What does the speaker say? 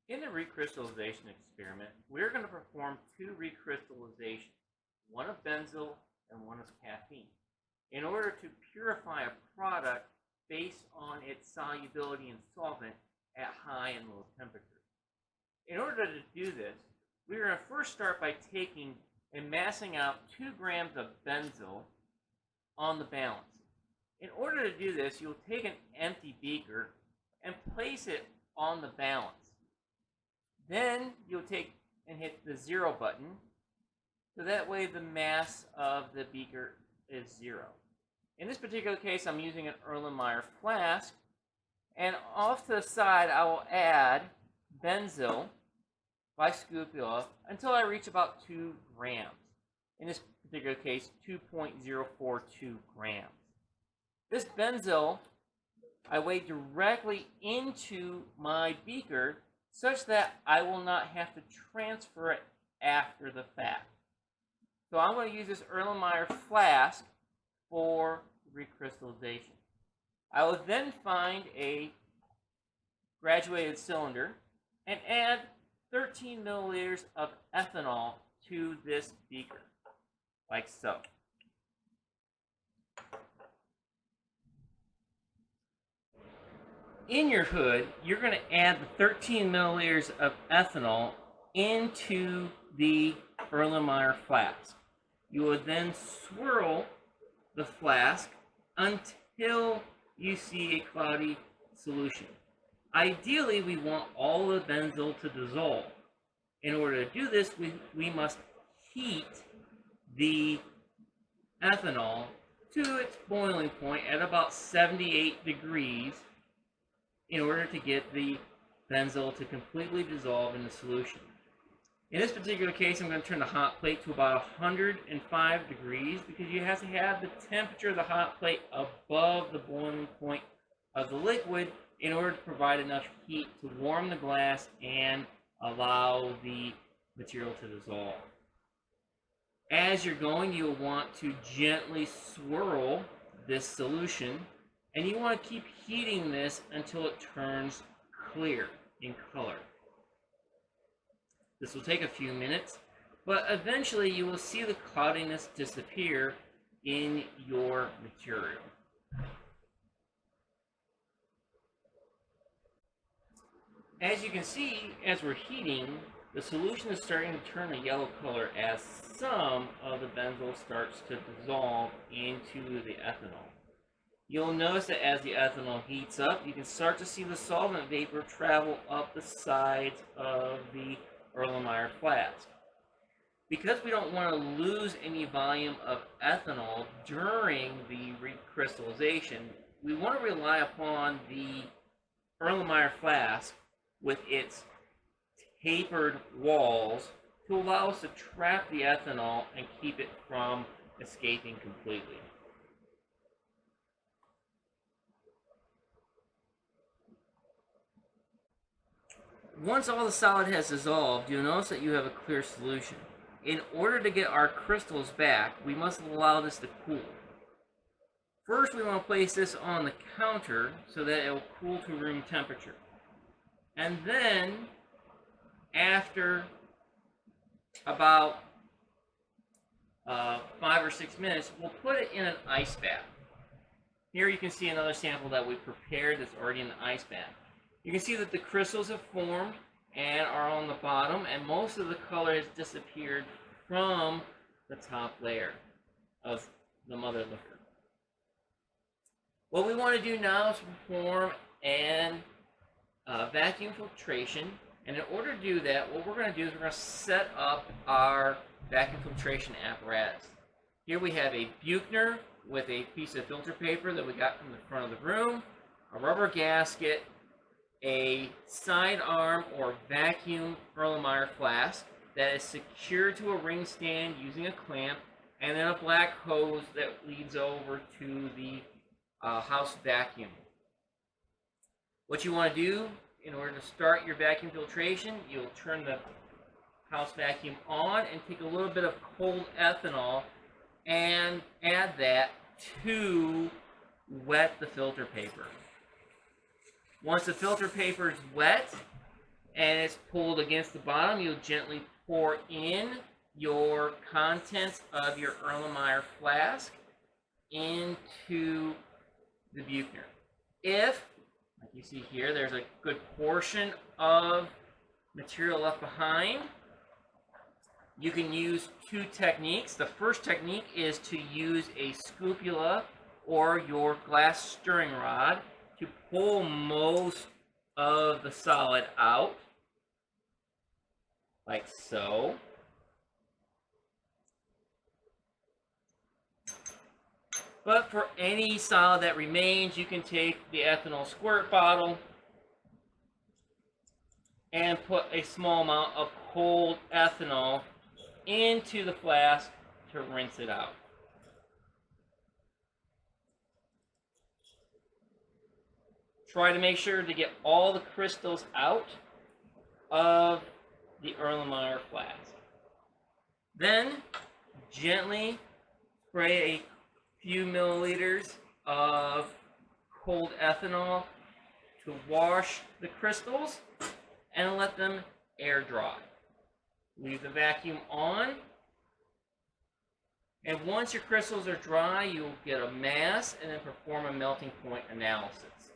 In the recrystallization experiment, we're going to perform two recrystallizations, one of benzil and one of caffeine, in order to purify a product based on its solubility in solvent at high and low temperatures. In order to do this, we're going to first start by taking and massing out 2 grams of benzil on the balance. In order to do this, you'll take an empty beaker and place it on the balance. Then you'll take and hit the 0 button, so that way the mass of the beaker is 0. In this particular case, I'm using an Erlenmeyer flask, and off to the side I will add benzil by scoopula until I reach about 2 grams. In this particular case, 2.042 grams. This benzil I weigh directly into my beaker such that I will not have to transfer it after the fact. So I'm going to use this Erlenmeyer flask for recrystallization. I will then find a graduated cylinder and add 13 milliliters of ethanol to this beaker, like so. In your hood, you're going to add the 13 milliliters of ethanol into the Erlenmeyer flask. You will then swirl the flask until you see a cloudy solution. Ideally, we want all the benzil to dissolve. In order to do this, we must heat the ethanol to its boiling point at about 78 degrees in order to get the benzil to completely dissolve in the solution. In this particular case, I'm going to turn the hot plate to about 105 degrees because you have to have the temperature of the hot plate above the boiling point of the liquid in order to provide enough heat to warm the glass and allow the material to dissolve. As you're going, you'll want to gently swirl this solution, and you want to keep heating this until it turns clear in color. This will take a few minutes, but eventually you will see the cloudiness disappear in your material. As you can see, as we're heating, the solution is starting to turn a yellow color as some of the benzil starts to dissolve into the ethanol. You'll notice that as the ethanol heats up, you can start to see the solvent vapor travel up the sides of the Erlenmeyer flask. Because we don't want to lose any volume of ethanol during the recrystallization, we want to rely upon the Erlenmeyer flask with its tapered walls to allow us to trap the ethanol and keep it from escaping completely. Once all the solid has dissolved, you'll notice that you have a clear solution. In order to get our crystals back, we must allow this to cool. First, we want to place this on the counter so that it will cool to room temperature. And then, after about 5 or 6 minutes, we'll put it in an ice bath. Here you can see another sample that we prepared that's already in the ice bath. You can see that the crystals have formed and are on the bottom, and most of the color has disappeared from the top layer of the mother liquor. What we want to do now is perform an vacuum filtration, and in order to do that, what we're going to do is we're going to set up our vacuum filtration apparatus. Here we have a Buchner with a piece of filter paper that we got from the front of the room, a rubber gasket, a side arm or vacuum Erlenmeyer flask that is secured to a ring stand using a clamp, and then a black hose that leads over to the house vacuum. What you want to do in order to start your vacuum filtration, you'll turn the house vacuum on and take a little bit of cold ethanol and add that to wet the filter paper. Once the filter paper is wet and it's pulled against the bottom, you'll gently pour in your contents of your Erlenmeyer flask into the Buchner. If, like you see here, there's a good portion of material left behind, you can use two techniques. The first technique is to use a scupula or your glass stirring rod to pull most of the solid out, like so. But for any solid that remains, you can take the ethanol squirt bottle and put a small amount of cold ethanol into the flask to rinse it out. Try to make sure to get all the crystals out of the Erlenmeyer flask. Then gently spray a few milliliters of cold ethanol to wash the crystals and let them air dry. Leave the vacuum on, and once your crystals are dry, you'll get a mass and then perform a melting point analysis.